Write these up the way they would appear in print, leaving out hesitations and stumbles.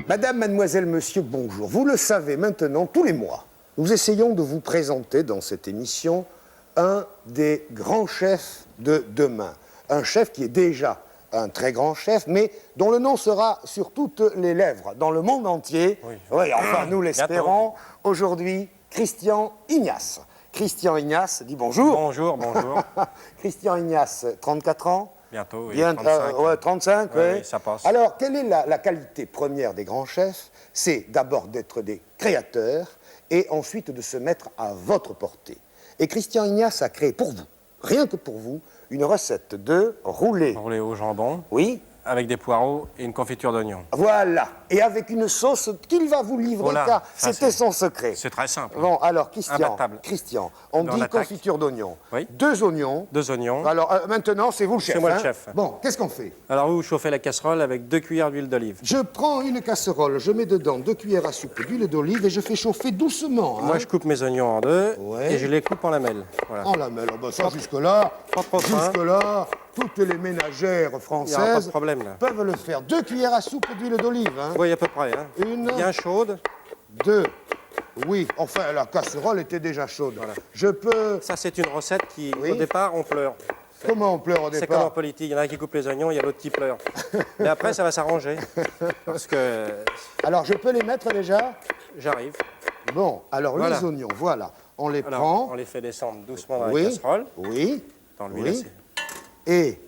Madame, mademoiselle, monsieur, bonjour. Vous le savez maintenant, tous les mois, nous essayons de vous présenter dans cette émission un des grands chefs de demain. Un chef qui est déjà un très grand chef, mais dont le nom sera sur toutes les lèvres, dans le monde entier. Oui, enfin, nous l'espérons. Aujourd'hui, Christian Ignace. Christian Ignace dit bonjour. Bonjour, bonjour. Christian Ignace, 34 ans. Bientôt, oui, Bien, 35. ouais, 35, oui. Oui, ça passe. Alors, quelle est la qualité première des grands chefs? C'est d'abord d'être des créateurs et ensuite de se mettre à votre portée. Et Christian Ignace a créé pour vous, rien que pour vous, une recette de roulé. Roulé au jambon, Oui, avec des poireaux et une confiture d'oignon. voilà. Et avec une sauce qu'il va vous livrer, Voilà, car ça, c'était c'est- son secret. C'est très simple. Bon, alors, Christian, on Dans dit l'attaque. confiture d'oignon. Oui. 2 oignons. 2 oignons. Alors, maintenant, c'est vous le chef. C'est moi le hein. chef. Bon, qu'est-ce qu'on fait? Alors vous chauffez la casserole avec 2 cuillères d'huile d'olive. Je prends une casserole, je mets dedans 2 cuillères à soupe d'huile d'olive et je fais chauffer doucement. Hein. Moi je coupe mes oignons en deux Ouais. et je les coupe en lamelles. Voilà. En lamelles. Oh, ben ça, jusque-là, pas trop fin. toutes les ménagères Il n'y aura pas de françaises problème là. peuvent le faire. 2 cuillères à soupe d'huile d'olive. Hein. Vous voyez à peu près. Hein. Une. Bien chaude. 2. Oui, enfin, la casserole était déjà chaude. Voilà. Je peux... Ça c'est une recette qui, Oui. au départ, on pleure. Comment on pleure au C'est comme en départ? politique, il y en a un qui coupe les oignons, il y a l'autre qui pleure. Mais après ça va s'arranger. Parce que Alors, je peux les mettre déjà? j'arrive. Bon, alors Voilà. les oignons, voilà. On les Alors prend. on les fait descendre doucement dans la Oui, casserole. oui, Dans l'huile. oui. Et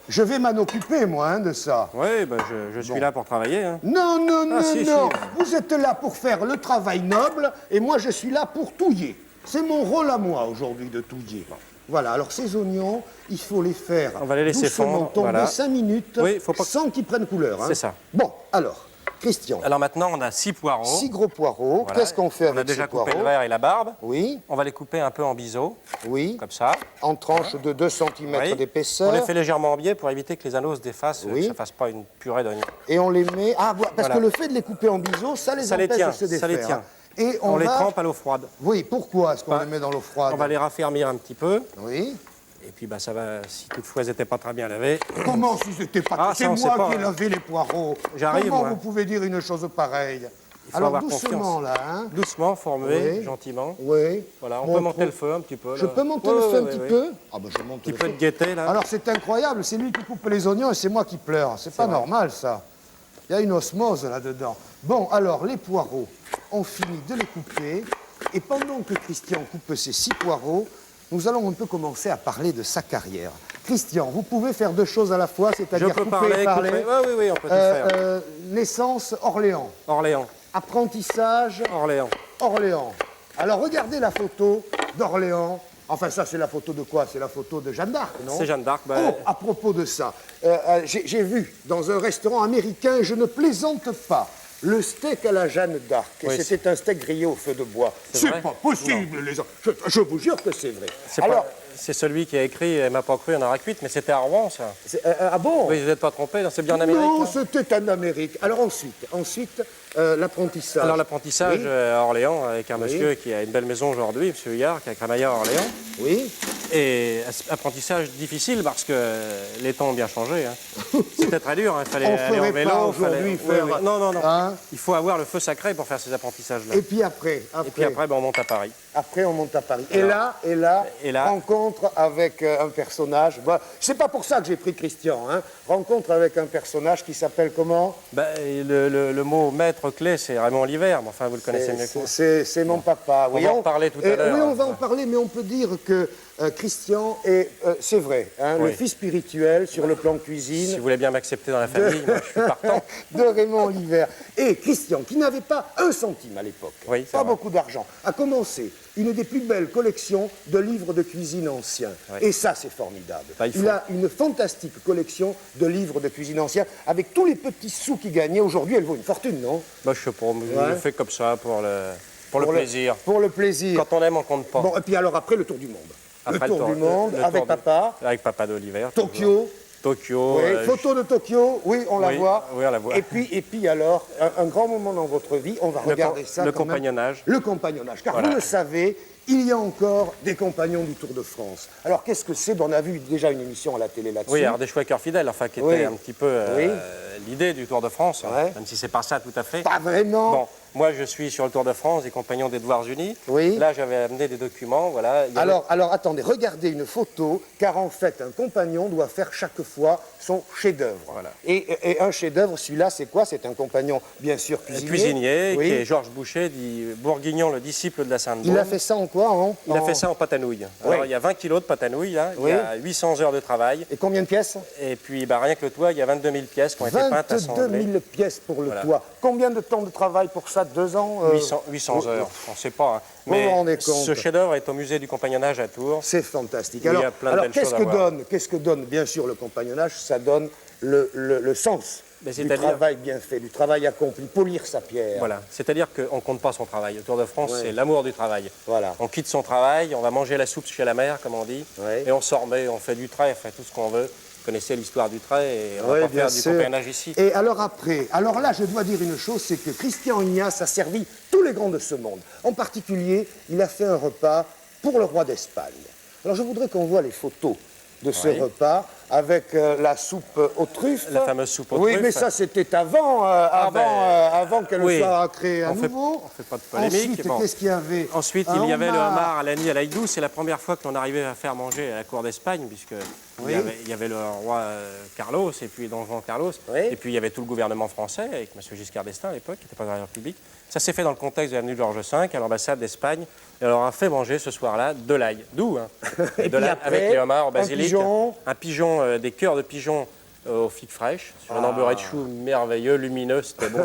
je vais m'en occuper, moi, hein, de ça. Oui, ben je suis là pour travailler. Hein. Non, non, non, si, non. si. Vous êtes là pour faire le travail noble et moi, je suis là pour touiller. C'est mon rôle à moi, aujourd'hui, de touiller. Voilà, alors ces oignons, il faut les faire On va les laisser doucement fondre, tomber voilà. 5 minutes Oui, faut pas que- sans qu'ils prennent couleur. Hein. C'est ça. Bon, alors, Christian, Alors maintenant, on a 6 poireaux. 6 gros poireaux. Voilà. Qu'est-ce qu'on fait On a avec déjà ces coupé poireaux? le verre et la barbe. Oui, On va les couper un peu en biseau, oui, comme ça. en tranches de 2 cm Oui. d'épaisseur. On les fait légèrement en biais pour éviter que les anneaux se défassent, Oui. que ça ne fasse pas une purée d'oignons. Et on les met... Ah, parce Voilà. que le fait de les couper en biseaux, ça les Ça les empêche tient, de se défaire. ça les tient. Et On les va... trempe à l'eau froide. Oui, pourquoi est-ce qu'on Bah, les met dans l'eau froide? On va les raffermir un petit peu. Oui. Et puis bah, ça va, si toutefois elles n'étaient pas très bien lavées. Comment si c'était pas... Ah, c'est ça, on moi sait pas, qui ai hein. lavé les poireaux. J'arrive, Comment moi. vous pouvez dire une chose pareille? faut Alors avoir doucement confiance. là, hein? Doucement, formuer, Oui. gentiment. Oui. Voilà, on Bon, peut monter le feu un petit peu. Je là. peux monter Ouais, le feu ouais, un ouais, petit ouais. peu? Ah ben je monte Un petit le peu feu. de gaieté là. Alors c'est incroyable, c'est lui qui coupe les oignons et c'est moi qui pleure. C'est pas vrai. normal ça. Il y a une osmose là-dedans. Bon, alors les poireaux, on finit de les couper. Et pendant que Christian coupe ses 6 poireaux, nous allons un peu commencer à parler de sa carrière. Christian, vous pouvez faire 2 choses à la fois, Je c'est-à-dire peux couper et parler. couper. Oui, oui, oui, on peut tout faire. Naissance, Orléans. Orléans, Apprentissage, Orléans. Orléans. Alors regardez la photo d'Orléans. Enfin ça c'est la photo de quoi? C'est la photo de Jeanne d'Arc, non? C'est Jeanne d'Arc. bah, Oh, à propos de ça, j'ai vu dans un restaurant américain, je ne plaisante pas, le steak à la Jeanne d'Arc. Et Oui, c'était un steak grillé au feu de bois. C'est C'est vrai pas possible, les gens. Je vous jure que c'est vrai. C'est Alors, c'est celui qui a écrit Elle m'a pas cru, il y en aura 8, mais c'était à Rouen, ça. ah bon? Oui, vous n'êtes pas trompé, c'est bien en Amérique. Non, hein. c'était en Amérique. Alors ensuite, l'apprentissage. Alors l'apprentissage Oui. À Orléans, avec un monsieur qui a une belle maison aujourd'hui, monsieur Huillard, qui a crémaillère à Orléans. Oui. Et apprentissage difficile parce que les temps ont bien changé. Hein. C'était très dur, hein. Il fallait On aller ferait en vélo. pas aujourd'hui Oui, faire- oui. Non, non, non. Hein? Il faut avoir le feu sacré pour faire ces apprentissages-là. Et puis après, Et puis après, ben, on monte à Paris. Après, on monte à Paris. Alors, et là, là- rencontre avec un personnage. Bah, c'est pas pour ça que j'ai pris Christian. Hein. Rencontre avec un personnage qui s'appelle comment? Ben, le mot maître clé, c'est Raymond Oliver, mais enfin, vous le connaissez mieux que moi. C'est mon papa. On va en parler tout à l'heure. Oui, on va en parler, mais on peut dire que Christian est, c'est vrai, hein, Oui. le fils spirituel sur le plan cuisine. Si vous voulez bien m'accepter dans la famille, moi, je suis partant. de Raymond Oliver. Et Christian, qui n'avait pas 1 centime à l'époque, Oui, c'est pas vrai. beaucoup d'argent, a commencé une des plus belles collections de livres de cuisine anciens. Oui. Et ça, c'est formidable. Bah, il il faut. a une fantastique collection de livres de cuisine anciens, avec tous les petits sous qu'il gagnait. Aujourd'hui, elle vaut une fortune, non? Bah, je sais pas, je le fais comme ça pour le plaisir. Pour le plaisir. Quand on aime, on compte pas. Bon, et puis alors après, le tour du monde. Après le tour du monde, le avec tour papa. Avec papa d'Oliver. Tokyo. Tokyo. Oui, photo de Tokyo, oui, on la oui, voit. oui, on la voit. Et puis alors, un grand moment dans votre vie, on va regarder ça. le quand même. compagnonnage. Le compagnonnage. Car Voilà. vous le savez, il y a encore des compagnons du Tour de France. Alors, qu'est-ce que c'est? On a vu déjà une émission à la télé là-dessus. Oui, alors des Schweikers fidèles, enfin, qui était un petit peu l'idée du Tour de France, même si c'est pas ça tout à fait. Pas vraiment. Bon, moi, je suis sur le Tour de France, des compagnons des Devoirs Unis. Oui. Là, j'avais amené des documents, voilà. Alors, attendez, regardez une photo, car en fait, un compagnon doit faire chaque fois son chef-d'œuvre. Voilà. Et un chef-d'œuvre, celui-là, c'est quoi? C'est un compagnon, bien sûr, cuisinier. Cuisinier, Oui. qui est Georges Boucher, dit Bourguignon, le disciple de la Sainte-Baume. Il a fait ça en quoi? Il a fait ça en pâte à nouilles. Alors, il y a 20 kilos de pâte à nouilles, là. Oui. Il y a 800 heures de travail. Et combien de pièces? Et puis, rien que le toit, il y a 22 000 pièces qui ont été peintes à 22 sangler. 000 pièces pour le Voilà. toit. Combien de temps de travail pour ça? 2 ans? 800 heures, on ne sait pas. Hein. Vous vous Mais rendez compte? ce chef-d'œuvre est au musée du compagnonnage à Tours. C'est fantastique. Il y a plein de belles choses à voir. Qu'est-ce que donne, bien sûr, le compagnonnage? Ça donne le sens Mais du c'est-à-dire- travail bien fait, du travail accompli, polir sa pierre. Voilà, c'est-à-dire qu'on ne compte pas son travail. Le Tour de France, Ouais. c'est l'amour du travail. Voilà. On quitte son travail, on va manger la soupe chez la mère, comme on dit, Ouais. et on s'en remet, on fait du trait, on fait tout ce qu'on veut. Vous connaissez l'histoire du trait, et on Oui, va pas bien faire du sûr. compagnonnage ici. Et alors après, alors là, je dois dire une chose, c'est que Christian Ignace a servi tous les grands de ce monde. En particulier, il a fait un repas pour le roi d'Espagne. Alors je voudrais qu'on voit les photos de ce Oui. repas avec la soupe aux truffes. La fameuse soupe aux Oui, truffes. mais ça c'était avant qu'elle oui. soit créée à On fait- nouveau. on fait pas de polémique, Ensuite, bon. qu'est-ce qu'il y avait? Ensuite, Un il y avait le homard. homard à l'Annie à l'Aïdou. C'est la première fois que l'on arrivait à faire manger à la cour d'Espagne, puisque Oui. il y avait le roi Carlos, et puis Don Juan Carlos, Oui. et puis il y avait tout le gouvernement français, avec M. Giscard d'Estaing à l'époque, qui n'était pas dans la République. Ça s'est fait dans le contexte de l'avenue Georges V, à l'ambassade d'Espagne, et on leur a fait manger ce soir-là de l'ail. D'où, hein. Et De puis l'ail après, avec les homards au un basilic. pigeon. Un pigeon, des cœurs de pigeon aux figues fraîches, sur un embeurré de chou merveilleux, lumineux, c'était bon.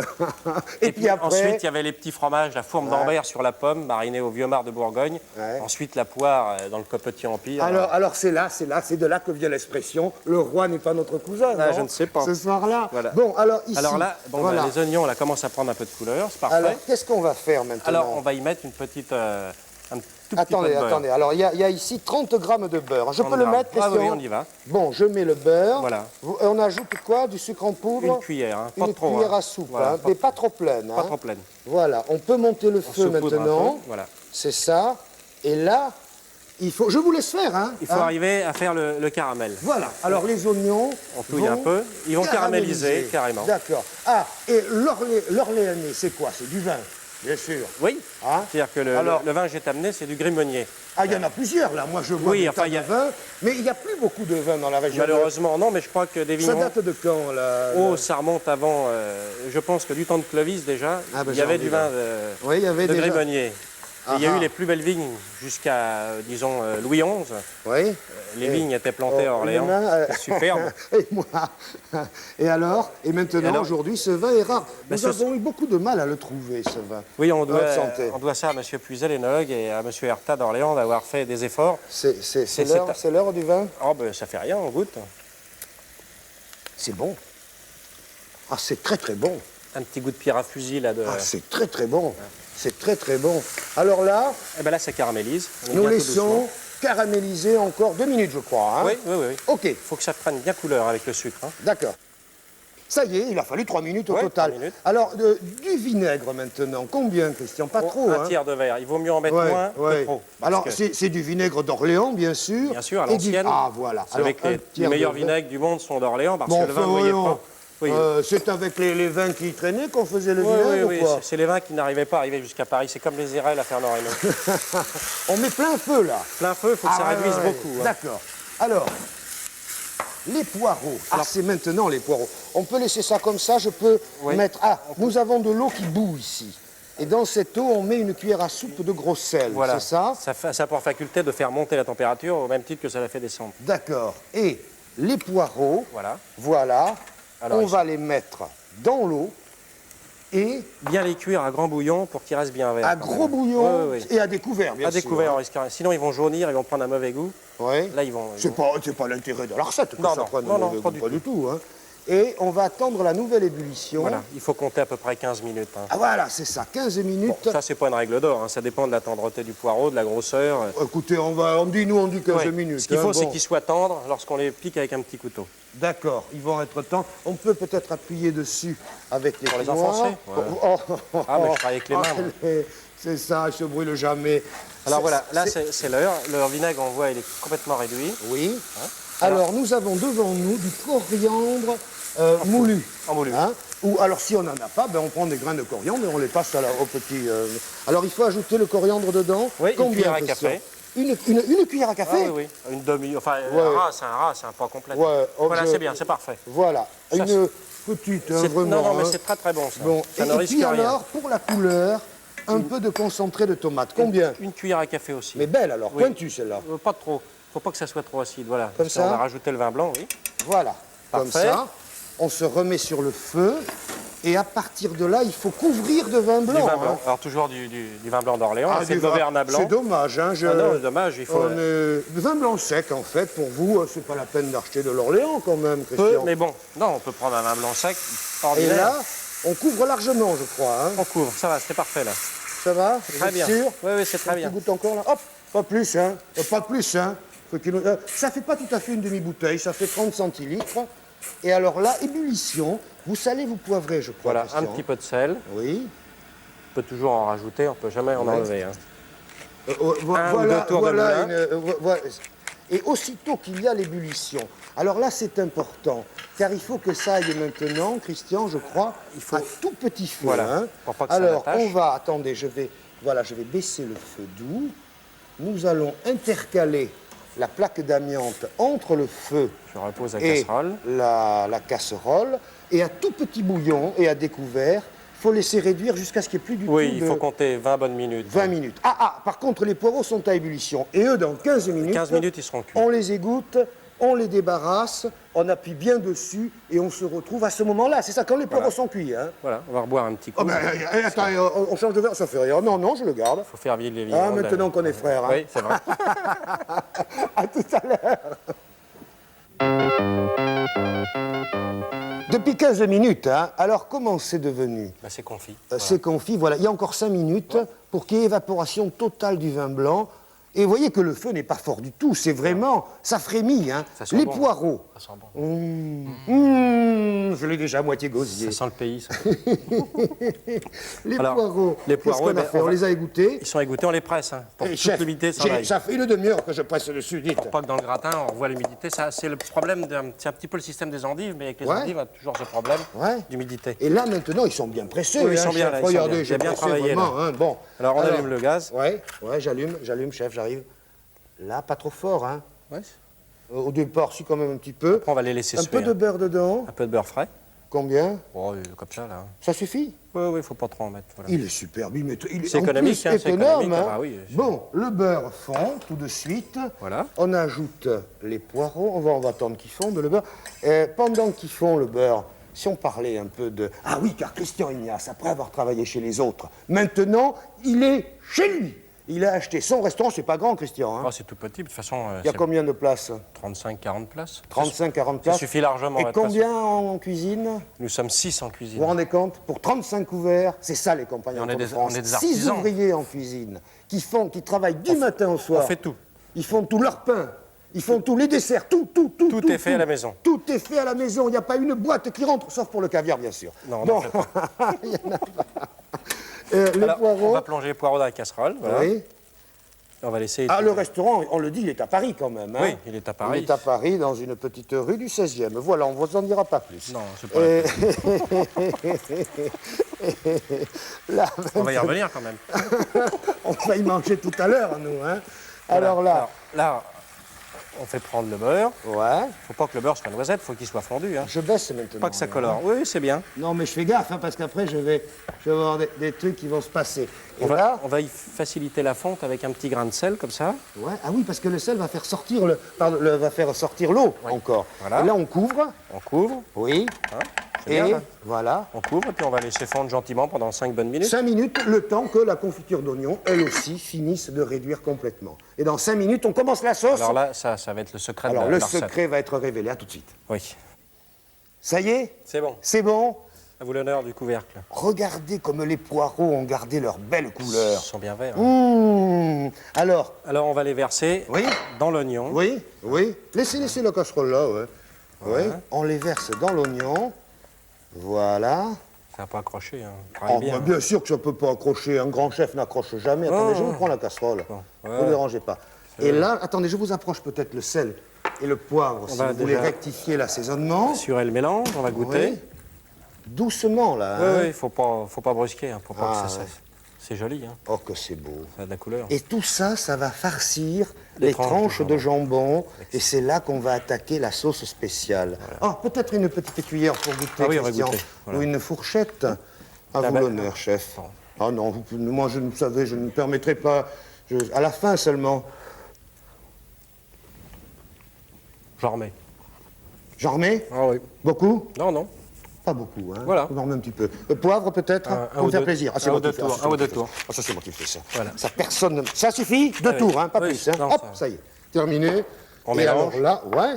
Et puis après, Ensuite, il y avait les petits fromages, la fourme d'Ambert sur la pomme, marinée au vieux mar de Bourgogne. Ouais. Ensuite, la poire dans le Petit Empire. alors c'est de là que vient l'expression « le roi n'est pas notre cousin Ah, non je ne sais pas. Ce soir-là. Voilà. Bon, alors ici, Alors là, bon, voilà. les oignons, là, commencent à prendre un peu de couleur, c'est parfait. Alors, qu'est-ce qu'on va faire maintenant? Alors, on va y mettre une petite, un tout petit peu Attendez, de beurre. attendez. Alors, il y a ici 30 grammes de beurre. Je 30 peux le grammes. mettre, Ah oui, Christian? on y va. Bon, je mets le beurre. Voilà. On ajoute quoi? Du sucre en poudre? Une cuillère, hein, pas Une trop. cuillère hein. à soupe, Voilà, hein, mais pas trop pleine. pas hein. trop pleine. Voilà, on peut monter le On feu saupoudre un maintenant. peu, voilà. C'est ça. Et là, il faut... Je vous laisse faire, hein. Il faut hein. arriver à faire le caramel. Voilà. Alors, les oignons On touille un peu. Ils vont caraméliser, carrément. D'accord. Ah, et l'orléanais, c'est quoi? C'est du vin, bien sûr. Oui. Hein? C'est-à-dire que Alors- le vin que j'ai amené, c'est du Grimonier. Ah, il y en a plusieurs, là. Moi, je vois Oui, des enfin, tas il y a- de vin, mais il n'y a plus beaucoup de vin dans la région. Malheureusement, non, mais je crois que des Ça vignerons... date de quand, là? Oh, ça remonte avant, je pense que du temps de Clovis déjà, Ah, ben, il y avait j'en du ai vin Oui, il y avait de déjà... Grimonier. Ah, Il y a ah. eu les plus belles vignes jusqu'à, disons, Louis XI. Oui. Les vignes étaient plantées à Orléans. les mains, C'était superbe. Et moi. Et alors? Et maintenant, alors aujourd'hui, ce vin est rare. Ben, Nous avons eu beaucoup de mal à le trouver, ce vin. Oui, on Votre santé. doit ça à M. Puiset, l'énologue, et à M. Herta d'Orléans d'avoir fait des efforts. C'est l'heure du vin? Oh, ben, ça fait rien, on goûte. C'est bon. Ah, c'est très très bon. Un petit goût de pierre à fusil, là. Ah, c'est très très bon. C'est très très bon. Alors là, Et ben là, ça caramélise. On est nous bien tout laissons doucement. caraméliser encore 2 minutes, je crois. Hein? Oui, oui, oui. Ok, Il faut que ça prenne bien couleur avec le sucre. Hein. d'accord. Ça y est, il a fallu 3 minutes au Ouais, total. 3 minutes. Alors, du vinaigre maintenant, combien, Christian? Pas trop, Un hein? tiers de verre. Il vaut mieux en mettre Ouais, moins ouais. que trop. parce Alors, que- c'est du vinaigre d'Orléans, bien sûr. Bien sûr, à Et du- l'ancienne. Ah, voilà. C'est avec un les tiers meilleurs de vin. vinaigres du monde sont d'Orléans, parce Bon, que le vin, enfin, vous voyez voyons. pas. Oui, C'est avec les vins qui traînaient qu'on faisait le oui, vinaigre oui, ou quoi? c'est les vins qui n'arrivaient pas à arriver jusqu'à Paris. C'est comme les érelles à Fernand-Reynaud. On met plein feu, là. Plein feu, il faut que ça ouais, réduise ouais, beaucoup. hein. D'accord. Alors, les poireaux. Ah, c'est maintenant les poireaux. On peut laisser ça comme ça, je peux Oui. mettre... Ah, nous avons de l'eau qui bout ici. Et dans cette eau, on met une cuillère à soupe de gros sel, Voilà. c'est ça? Ça a pour faculté de faire monter la température au même titre que ça la fait descendre. D'accord. Et les poireaux, Voilà. voilà, Alors, on ici. va les mettre dans l'eau et Bien les cuire à grand bouillon pour qu'ils restent bien verts. à quand gros même. bouillon Oui, oui. et à découvert, bien À sûr. découvert, on risquerait. Sinon, ils vont jaunir, ils vont prendre un mauvais goût. Oui. Là, ils vont. C'est pas l'intérêt de la recette que Non, ça non, prenne non, non, mauvais pas goût, du tout. Hein. Et on va attendre la nouvelle ébullition. Voilà, il faut compter à peu près 15 minutes. hein. Ah voilà, c'est ça, 15 minutes. Bon, ça, c'est pas une règle d'or, hein. Ça dépend de la tendreté du poireau, de la grosseur. Écoutez, on dit 15 Ouais. minutes. Ce qu'il faut, hein, c'est bon. qu'ils soient tendres lorsqu'on les pique avec un petit couteau. D'accord, ils vont être temps. On peut peut-être appuyer dessus avec les Pour les poings. enfoncer, ouais. Oh, Ah, mais je travaille avec les mains, moi. C'est ça, je ne brûle jamais. Alors voilà, là c'est l'heure. Le vinaigre, on voit, il est complètement réduit. Oui. Hein. Alors, nous avons devant nous du coriandre moulu. En moulu. Hein. Ou alors, si on n'en a pas, ben, on prend des grains de coriandre et on les passe au petit... Alors, il faut ajouter le coriandre dedans. Oui, combien, une cuillère à Christian? café. Une cuillère à café? Ah oui, oui. Une demi, enfin Ouais. un ras, c'est un poids complet. Ouais, Voilà, c'est bien, c'est parfait. Voilà, Ça, une petite, hein, vraiment. Non, mais hein. c'est très très bon ça. Bon, Ça ne et risque puis rien. alors, pour la couleur, un peu de concentré de tomate. Combien? Une cuillère à café aussi. Mais belle alors, Oui. pointue celle-là. Pas trop. Faut pas que ça soit trop acide, voilà. Comme Parce ça qu'on va rajouter le vin blanc, oui. Voilà, comme Parfait. ça. On se remet sur le feu. Et à partir de là, il faut couvrir de vin blanc. Du vin blanc. hein. Alors toujours du vin blanc d'Orléans, Ah, c'est du de l'Auvergnat blanc. C'est dommage. Hein, Ah non, dommage, il faut... Du vin blanc sec, en fait, pour vous, c'est pas la peine d'acheter de l'Orléans quand même, Peu, Christian. mais bon, non, on peut prendre un vin blanc sec, Et ordinaire. là, on couvre largement, je crois. Hein. On couvre, ça va, c'est parfait là. Ça va? Vous Très êtes bien. sûr? Oui, oui, c'est très bien. Tu goûtes encore là? Hop, pas plus, hein? Pas plus, hein? Ça fait pas tout à fait une demi-bouteille, ça fait 30 centilitres. Et alors là, ébullition, vous salez, vous poivrez, je crois. Voilà, Christian. un petit peu de sel. Oui. On peut toujours en rajouter, on peut jamais en Ouais. enlever. Hein. Un ou Voilà, deux tours de voilà moulin. voilà. Et aussitôt qu'il y a l'ébullition, alors là c'est important, car il faut que ça aille maintenant, Christian, je crois, Il faut- à tout petit feu. Voilà, hein. pour pas que ça Alors l'attache. on va, attendez, je vais baisser le feu doux. Nous allons intercaler la plaque d'amiante entre le feu Je repose la et casserole. la casserole, et à tout petit bouillon et à découvert, il faut laisser réduire jusqu'à ce qu'il n'y ait plus du Oui, tout il de... faut compter 20 bonnes minutes. 20 minutes. Par contre, les poireaux sont à ébullition. Et eux, dans 15 minutes, 15 minutes, ils seront cuits. on les égoutte, on les débarrasse, on appuie bien dessus et on se retrouve à ce moment-là. C'est ça, quand les poireaux sont cuits. Hein. Voilà, on va reboire un petit coup. Oh ben, attends, on change de verre, ça fait rien. Non, non, je le garde. Il faut faire vivre les Ah, vignerons. maintenant qu'on est frères. Hein. Oui, c'est vrai. À tout à l'heure. Depuis 15 minutes, hein, alors comment c'est devenu? Bah, c'est confit. C'est confit, voilà. Il y a encore 5 minutes pour qu'il y ait évaporation totale du vin blanc. Et vous voyez que le feu n'est pas fort du tout, c'est vraiment, ça frémit. Hein. Ça sent Les bon. poireaux, Ça sent bon. je l'ai déjà à moitié gosier. Ça sent le pays, ça. Les Alors, poireaux, les qu'est-ce poireaux, qu'on a ben, fait? On les a égouttés. Ils sont égouttés, on les presse. Hein, pour Et toute chef, l'humidité s'en aille. ça fait une demi-heure que je presse dessus, dites. Pour pas que dans le gratin, on voit l'humidité. C'est le problème, c'est un petit peu le système des endives, mais avec les Ouais. endives, on a toujours ce problème Ouais. d'humidité. Et là, maintenant, ils sont bien pressés. Oui, ils hein, sont bien, chef. là, ils sont Regardez, bien. j'ai Bien pressé travaillé, vraiment. Hein. Bon. Alors, on allume le gaz. Ouais, j'allume, chef, j'arrive. Là, pas trop fort, hein. Ouais. Au départ, si, quand même un petit peu. Après, on va les laisser Un peu suer. de beurre dedans. Un peu de beurre frais. Combien? Oh, comme ça, là. Ça suffit? Oui, oui, il faut pas trop en mettre. Voilà. Il est superbe. Il est C'est en économique, plus hein, c'est économe, économique, hein. ah bah oui. Bon, le beurre fond tout de suite. Voilà. On ajoute les poireaux. On va attendre qu'ils fondent le beurre. Pendant qu'ils font le beurre, si on parlait un peu de... Ah oui, car Christian Ignace, après avoir travaillé chez les autres, maintenant, il est chez lui. Il a acheté son restaurant. C'est pas grand, Christian. Hein. Oh, c'est tout petit. De toute façon, Il y a combien de places? 35-40 places. 35-40 Ça places. suffit largement. Et à être combien en cuisine? Nous sommes 6 en Vous cuisine. vous rendez compte? Pour 35 couverts, c'est ça les compagnons Et on est de des- France. on est des 6 artisans. ouvriers en cuisine qui travaillent du matin au soir. On fait tout. Ils font tout leur pain. Ils font tous les desserts, tout. Tout est fait à la maison. Tout est fait à la maison. Il n'y a pas une boîte qui rentre, sauf pour le caviar, bien sûr. Non, on bon. n'en fait pas. Il y en a pas. Les Alors, poireaux. on va plonger les poireaux dans la casserole. Voilà. Oui. On va laisser. Ah, le restaurant, on le dit, il est à Paris quand même. Hein. Oui, il est à Paris. Il est à Paris, dans une petite rue du 16e. Voilà, on ne vous en dira pas plus. Non, c'est pas. la peine. Là, On va y revenir quand même. on va y manger tout à l'heure, nous. Hein. Alors Voilà. là, là, on fait prendre le beurre. ouais, Faut pas que le beurre soit noisette, faut qu'il soit fondu. Hein. je baisse maintenant. Pas que ça là, colore. hein. Oui, c'est bien. Non, mais je fais gaffe, hein, parce qu'après, je vais avoir des trucs qui vont se passer. Et là, On va y faciliter la fonte avec un petit grain de sel comme ça. ouais, ah oui, parce que le sel va faire sortir va faire sortir l'eau encore. Voilà. Et là, on couvre. On couvre. Oui. Hein, c'est Et bien, là. voilà. On couvre et puis on va laisser fondre gentiment pendant 5 bonnes minutes. 5 minutes, le temps que la confiture d'oignon, elle aussi, finisse de réduire complètement. Et dans 5 minutes, on commence la sauce. Alors là, ça va être le secret Alors, de le la recette. secret va être révélé. À tout de suite. Oui, Ça y est? c'est bon. C'est bon? À vous l'honneur du couvercle. Regardez comme les poireaux ont gardé leur belle Ils couleur. sont bien verts. Alors, Alors on va les verser Oui. dans l'oignon. oui. Laissez la casserole là, ouais. Oui. On les verse dans l'oignon. Voilà. Ça n'a pas accroché. Hein. Oh, bah, bien sûr que ça ne peut pas accrocher. Un grand chef n'accroche jamais. Attendez, je vous prends la casserole. Bon, Ne vous dérangez pas. Et là, attendez, je vous approche peut-être le sel et le poivre si vous voulez rectifier l'assaisonnement. Assurer le mélange, on va goûter. Oui. Doucement, là. Oui, Hein. il ne faut pas brusquer, hein, pour pas que ça. C'est joli, hein. Oh, que c'est beau. Ça a de la couleur. Et tout ça, ça va farcir les tranches de jambon. Et c'est là qu'on va attaquer la sauce spéciale. Voilà. Oh, peut-être une petite cuillère pour goûter, Christian. Voilà. Ou une fourchette. À vous l'honneur, chef. Ah non, moi, je ne me permettrai pas. À la fin seulement. J'en remets. J'en remets? Ah oui. Beaucoup? Non, non. Pas beaucoup, hein. Voilà. On en remet un petit peu. Le poivre, peut-être, pour me faire plaisir. Ah, c'est moi qui fais ça. Un ou deux tours. Ah, ça, c'est moi qui fais ça. Voilà. Ça, personne... Ça suffit? Deux tours, hein, pas plus. Hein. Non, hop, ça y est. Terminé. On et mélange. alors là, ouais.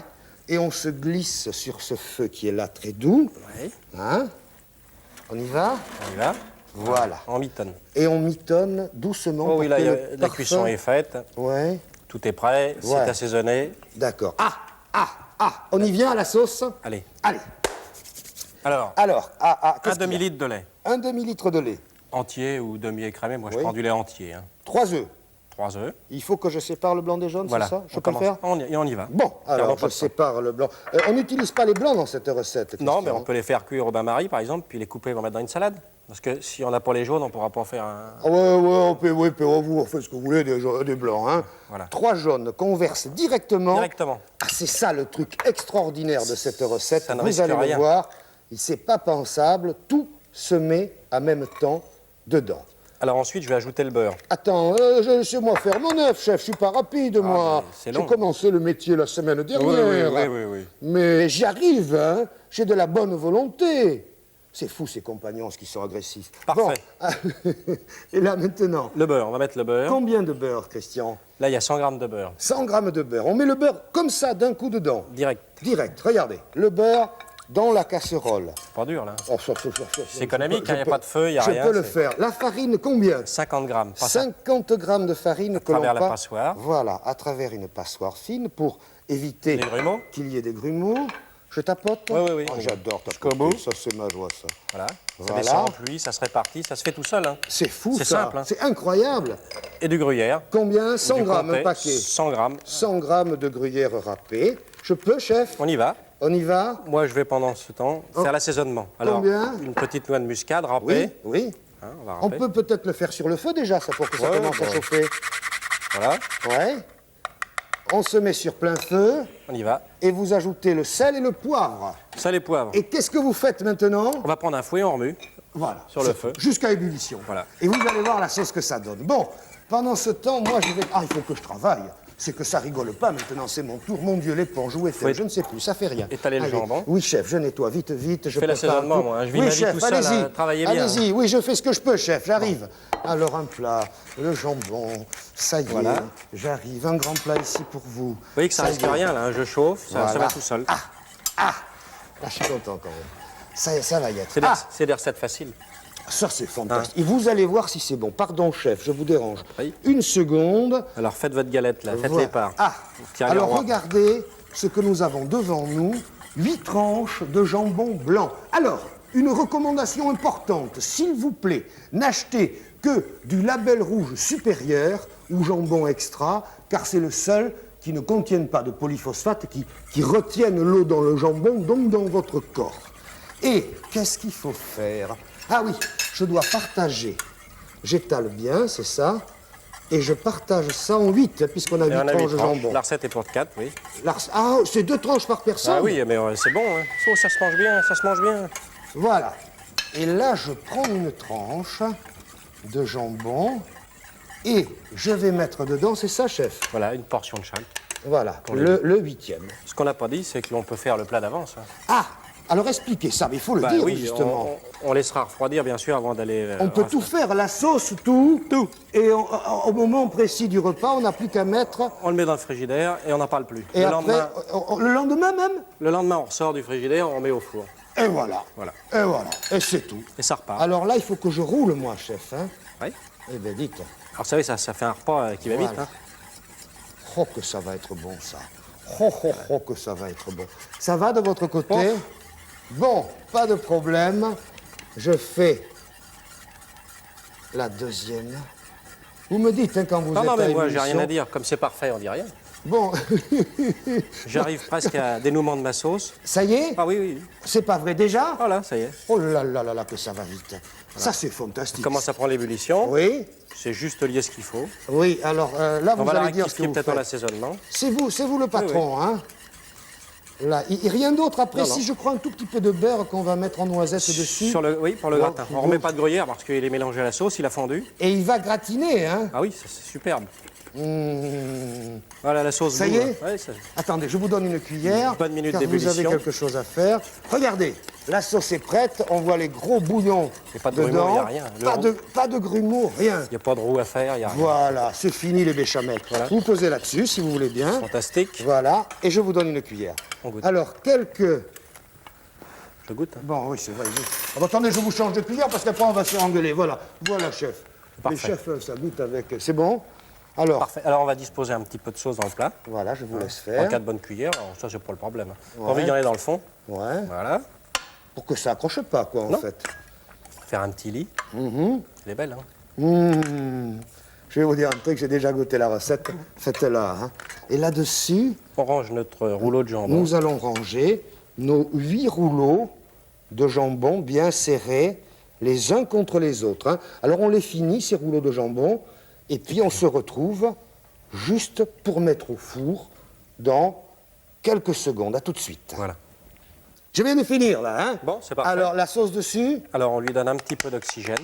Et on se glisse sur ce feu qui est là, très doux. Oui. Hein? On y va? On y va. Voilà. On mitonne. Et on mitonne doucement. Oh oui, là, la cuisson est faite. Ouais. Tout est prêt, c'est assaisonné. D'accord. On y vient à la sauce? Allez. Allez. Alors, un demi-litre de lait. Un demi-litre de lait. Entier ou demi-écrémé, moi je prends du lait entier. Hein. 3 œufs. 3 œufs. Il faut que je sépare le blanc des jaunes, Voilà. c'est ça? Je peux le faire? On y va. Bon, alors je sépare le blanc. On n'utilise pas les blancs dans cette recette, Christian. Non, mais on peut les faire cuire au bain-marie, par exemple, puis les couper et les mettre dans une salade. Parce que si on n'a pas les jaunes, on ne pourra pas faire un... On peut, vous faites ce que vous voulez, des blancs. Hein. Voilà. 3 jaunes qu'on verse directement. Directement. Ah, c'est ça le truc extraordinaire de cette recette. Ça ne vous allez risque rien. le voir, c'est pas pensable, tout se met en même temps dedans. Alors ensuite, je vais ajouter le beurre. Attends, laissez-moi faire mon œuf, chef, je suis pas rapide, moi. J'ai commencé le métier la semaine dernière. Oui. Mais j'y arrive, hein. J'ai de la bonne volonté. C'est fou, ces compagnons, qui sont agressifs. Parfait. Bon. Et là, maintenant... Le beurre, on va mettre le beurre. Combien de beurre, Christian? Là, il y a 100 grammes de beurre. 100 grammes de beurre. On met le beurre comme ça, d'un coup dedans. Direct. Direct, regardez. Le beurre dans la casserole. Pas dur, là. Oh, c'est économique, il n'y a pas de feu, il n'y a rien. Je peux le faire. La farine, combien? 50 grammes. 50 grammes de farine que l'on passe... À travers la passoire. Voilà, à travers une passoire fine pour éviter qu'il y ait des grumeaux. Je tapote? Oui. Oh, j'adore tapoter, ça c'est ma joie, ça. Voilà. Ça descend en pluie, ça se répartit, ça se fait tout seul. Hein. C'est fou, c'est simple. Hein. C'est incroyable. Et du gruyère. Combien? 100 grammes, un paquet. 100 grammes. 100 grammes de gruyère râpée. Je peux, chef? On y va. On y va? Moi, je vais pendant ce temps faire l'assaisonnement. Alors, combien? Une petite noix de muscade râpée. Oui. Hein, on peut peut-être le faire sur le feu déjà, ça, pour que ça commence à chauffer. Voilà. Ouais. On se met sur plein feu. On y va. Et vous ajoutez le sel et le poivre. Sel et poivre. Et qu'est-ce que vous faites maintenant? On va prendre un fouet, on remue. Voilà. Sur le feu. Jusqu'à ébullition. Voilà. Et vous allez voir la sauce que ça donne. Bon, pendant ce temps, moi, je vais... Ah, il faut que je travaille. C'est que ça rigole pas maintenant, c'est mon tour. Mon Dieu, l'éponge, où est-elle? Je ne sais plus, ça fait rien. Étaler le jambon. Oui, chef, je nettoie vite. Je fais l'assaisonnement, moi. Hein. Je vis ma vie tout seul à travailler bien. Allez-y, oui, je fais ce que je peux, chef, j'arrive. Alors, un plat, le jambon, ça y est, j'arrive. Un grand plat ici pour vous. Vous voyez que ça risque rien, là. Je chauffe, ça va tout seul. Là, je suis content quand même. Ça va y être. C'est des recettes faciles. Ça, c'est fantastique. Et vous allez voir si c'est bon. Pardon, chef, je vous dérange. Oui. Une seconde. Alors, faites votre galette, là. Faites les parts. Alors, regardez ce que nous avons devant nous. 8 tranches de jambon blanc. Alors, une recommandation importante. S'il vous plaît, n'achetez que du label rouge supérieur ou jambon extra, car c'est le seul qui ne contienne pas de polyphosphate, qui retienne l'eau dans le jambon, donc dans votre corps. Et qu'est-ce qu'il faut faire? Ah oui, je dois partager. J'étale bien, c'est ça. Et je partage ça en 8, puisqu'on a 8 tranches de jambon. La recette est pour 4, oui. Ah, c'est 2 tranches par personne? Ah oui, mais c'est bon, hein. Ça se mange bien, ça se mange bien. Voilà. Et là, je prends une tranche de jambon et je vais mettre dedans, c'est ça, chef? Voilà, une portion de chaque. Voilà, le 8e. Ce qu'on n'a pas dit, c'est que l'on peut faire le plat d'avance. Hein. Ah! Alors expliquez ça, mais il faut le dire, oui, justement. On laissera refroidir, bien sûr, avant d'aller... on peut tout faire, la sauce, tout. Et au moment précis du repas, on n'a plus qu'à mettre... On le met dans le frigidaire et on n'en parle plus. Et le lendemain même? Le lendemain, on ressort du frigidaire, on met au four. Et voilà. Et voilà. Et c'est tout. Et ça repart. Alors là, il faut que je roule, moi, chef. Hein? Oui. Eh bien, dites. Alors, vous savez, ça fait un repas qui va vite. Hein. Oh, que ça va être bon, ça. Oh, que ça va être bon. Ça va de votre côté? Bon, pas de problème. je fais la deuxième. Vous me dites hein, quand vous êtes Non, mais à moi, j'ai rien ébullition. à dire. Comme c'est parfait, on dit rien. Bon, J'arrive presque à dénouement de ma sauce. ça y est? Ah oui, oui. C'est pas vrai déjà? Voilà, ça y est. Oh là là là là, que ça va vite. Ça, c'est fantastique. Commence à prendre l'ébullition. Oui, C'est juste lié ce qu'il faut. oui. Alors là, On vous va la allez dire ce que rectifier vous peut-être en faites. l'assaisonnement. C'est vous le patron, hein? Là, et rien d'autre. Après, Non, si non. je prends un tout petit peu de beurre qu'on va mettre en noisette dessus. Oui, pour le Bon, gratin. On ne remet pas de gruyère parce qu'il est mélangé à la sauce, il a fondu. Et il va gratiner, hein? Ah oui, c'est superbe. Mmh. Voilà la sauce. Ça y bout, est hein. Ouais, ça- Attendez, je vous donne une cuillère. Une bonne minute car vous d'ébullition. avez quelque chose à faire. Regardez, la sauce est prête. On voit les gros bouillons Et pas de dedans. grumeaux, y a rien. Pas de grumeaux, rien. Il n'y a pas de roux à faire, il n'y a rien. Voilà, c'est fini les béchamels. Voilà. Vous posez là-dessus, si vous voulez bien. Fantastique. Voilà, et je vous donne une cuillère. On goûte. Alors, quelques... Je goûte. Hein. Bon, oui, c'est vrai. Ah, bon, attendez, je vous change de cuillère parce qu'après, on va se engueuler. Voilà, voilà, chef. Parfait. Les chefs, ça goûte avec... C'est bon? Alors, Parfait. Alors on va disposer un petit peu de sauce dans le plat. voilà, je vous laisse En faire. 4 bonnes cuillères, alors ça c'est pas le problème. Ouais. On va y aller dans le fond. Ouais, Voilà. pour que ça accroche pas, quoi, en Non. fait. Faire un petit lit. Elle est belle, hein. Mmh. Je vais vous dire un truc, j'ai déjà goûté la recette. Faites-la. Hein. Et là-dessus, On range notre rouleau de jambon. nous allons ranger nos 8 rouleaux de jambon bien serrés, les uns contre les autres. Hein. Alors on les finit, ces rouleaux de jambon, et puis on se retrouve juste pour mettre au four dans quelques secondes. À tout de suite. Voilà. Je viens de finir, là. Hein. Bon, c'est parfait. Alors, la sauce dessus. Alors on lui donne un petit peu d'oxygène.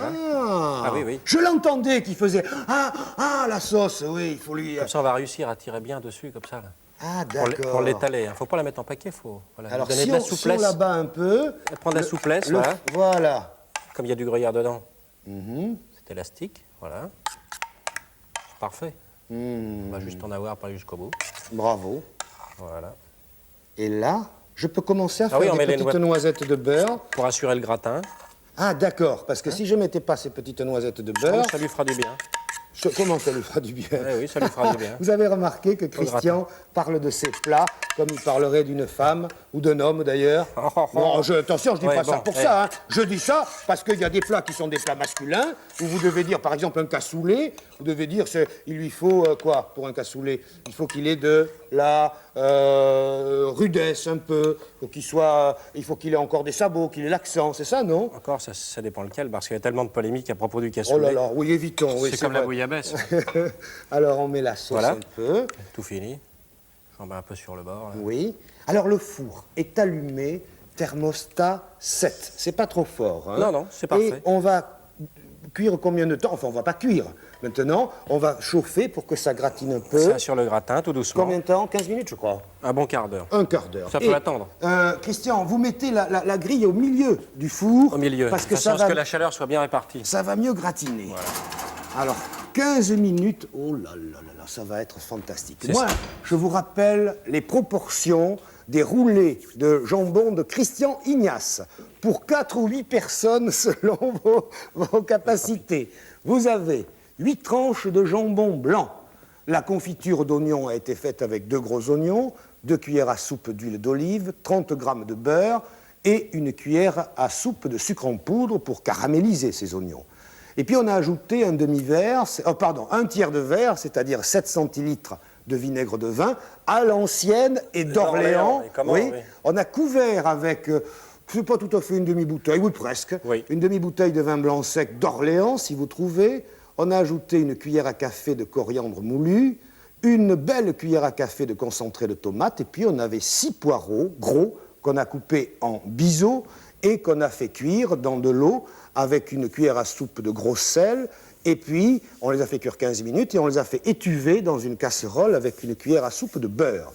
Ah, oui, oui. Je l'entendais qui faisait la sauce, oui, il faut lui. Comme ça on va réussir à tirer bien dessus, comme ça. Là. Ah, Pour d'accord. l'étaler. Il ne faut pas la mettre en paquet, il faut voilà, lui Alors, donner si de la on, si on souplesse. la bat un peu. Prendre de la souplesse, le- voilà. Voilà. Comme il y a du gruyère dedans. Mhm. C'est élastique, voilà. Parfait. Mm, On va juste en avoir, pas jusqu'au bout. bravo. Voilà. Et là, je peux commencer à faire oui, on des met les petites noisettes de beurre. Pour assurer le gratin, Ah, d'accord, parce que si je ne mettais pas ces petites noisettes de beurre, ça lui fera du bien. comment ça lui fera du bien? Oui, ça lui fera du bien. Vous avez remarqué que Christian parle de ses plats comme il parlerait d'une femme ou d'un homme d'ailleurs. Non, attention, je dis Ouais, pas ça bon, pour eh. ça. Hein. Je dis ça parce qu'il y a des plats qui sont des plats masculins où vous devez dire par exemple un cassoulet. Vous devez dire il lui faut quoi pour un cassoulet? Il faut qu'il ait de la rudesse un peu, il faut qu'il ait encore des sabots, qu'il ait l'accent, c'est ça, non? Encore, ça dépend lequel, parce qu'il y a tellement de polémiques à propos du Oh cassoulet. là là, oui, évitons. Oui, c'est comme la vrai. bouillabaisse. Alors on met la sauce Voilà. un peu. Tout fini. J'en mets un peu sur le bord. Là. Oui. Alors le four est allumé, thermostat 7. C'est pas trop fort. Hein. Non, non, c'est parfait. Et on va cuire combien de temps? Enfin, on va pas cuire. Maintenant, on va chauffer pour que ça gratine un peu. Ça sur le gratin, tout doucement. Combien de temps? 15 minutes, je crois. Un bon quart d'heure. Un quart d'heure. Ça peut Et, attendre. Christian, vous mettez la grille au milieu du four. Au milieu, Parce que de façon ça à ce va, que la chaleur soit bien répartie. ça va mieux gratiner. Voilà. Alors, 15 minutes, oh là là là là, ça va être fantastique. C'est Moi, ça. je vous rappelle les proportions des roulés de jambon de Christian Ignace pour 4 ou 8 personnes selon vos capacités. Vous avez 8 tranches de jambon blanc. La confiture d'oignon a été faite avec 2 gros oignons, 2 cuillères à soupe d'huile d'olive, 30 g de beurre et une cuillère à soupe de sucre en poudre pour caraméliser ces oignons. Et puis on a ajouté un un tiers de verre, c'est-à-dire 7 centilitres de vinaigre de vin à l'ancienne et d'Orléans. et comment, oui. On a couvert avec, c'est pas tout à fait une demi-bouteille, oui presque, Oui. une demi-bouteille de vin blanc sec d'Orléans, si vous trouvez. On a ajouté une cuillère à café de coriandre moulu, une belle cuillère à café de concentré de tomate, et puis on avait 6 poireaux gros qu'on a coupés en biseaux et qu'on a fait cuire dans de l'eau avec une cuillère à soupe de gros sel. Et puis, on les a fait cuire 15 minutes et on les a fait étuver dans une casserole avec une cuillère à soupe de beurre.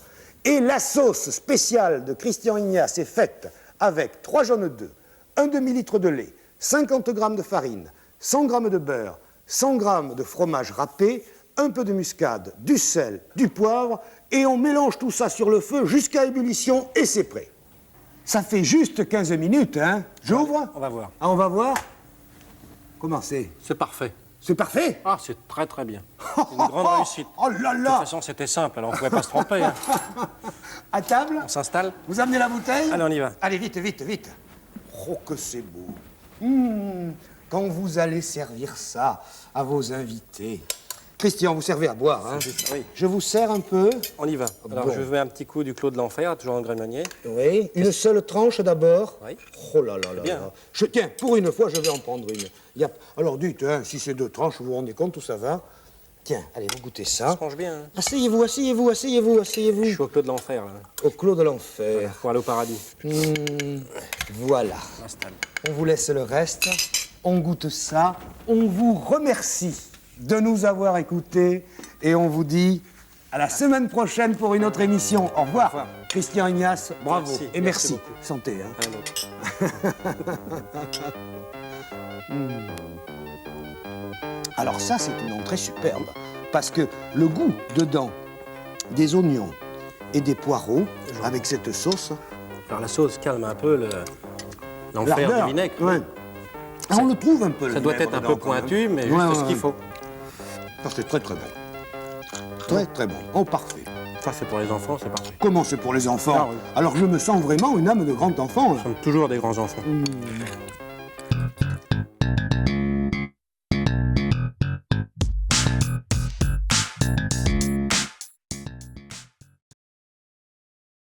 Et la sauce spéciale de Christian Ignace est faite avec 3 jaunes d'œufs, un demi-litre de lait, 50 g de farine, 100 g de beurre, 100 g de fromage râpé, un peu de muscade, du sel, du poivre, et on mélange tout ça sur le feu jusqu'à ébullition et c'est prêt. Ça fait juste 15 minutes, hein? J'ouvre? On va voir. Ah, on va voir? Comment c'est? C'est parfait. C'est parfait? Ah, c'est très très bien. Une grande réussite. Oh là De toute là! façon, c'était simple, alors on ne pouvait pas se tromper. Hein. À table? On s'installe. Vous amenez la bouteille? Allez, on y va. Allez, vite, vite, vite. Oh, que c'est beau. Quand vous allez servir ça à vos invités. Christian, vous servez à boire, hein? Oui. Je vous sers un peu. On y va. Alors, Bon. je mets un petit coup du clos de l'enfer, toujours en grenadier. Oui. Une seule tranche d'abord. Oui. Oh là là là bien, là. hein. Tiens, pour une fois, je vais en prendre une. Alors dites, hein, si c'est 2 tranches, vous vous rendez compte où ça va? Tiens, allez, vous goûtez Ça ça. se mange bien. Hein. Asseyez-vous, asseyez-vous, asseyez-vous, Je asseyez-vous. suis au clos de l'enfer, là. Au clos de l'enfer. Pour aller au paradis. Voilà. Je m'installe. On vous laisse le reste. On goûte ça. On vous remercie de nous avoir écoutés. Et on vous dit à la semaine prochaine pour une autre émission. Au revoir. Au revoir. Christian Ignace, bravo. Merci, Et merci merci. beaucoup. Santé. Hein. Un autre. Alors ça, c'est une entrée superbe. Parce que le goût dedans des oignons et des poireaux, avec cette sauce... Alors, la sauce calme un peu l'enfer l'ardeur, du vinaigre. ouais. Ah, on le trouve un peu. Ça le doit vinaigre être un dedans, peu quand même. pointu, mais Ouais, juste ce qu'il ouais. faut. Ça, c'est très très bon. Très très bon. Oh, parfait. Ça, c'est pour les enfants, c'est parfait. Comment c'est pour les enfants? Ah oui. Alors je me sens vraiment une âme de grand enfant. Là. Nous sommes toujours des grands enfants.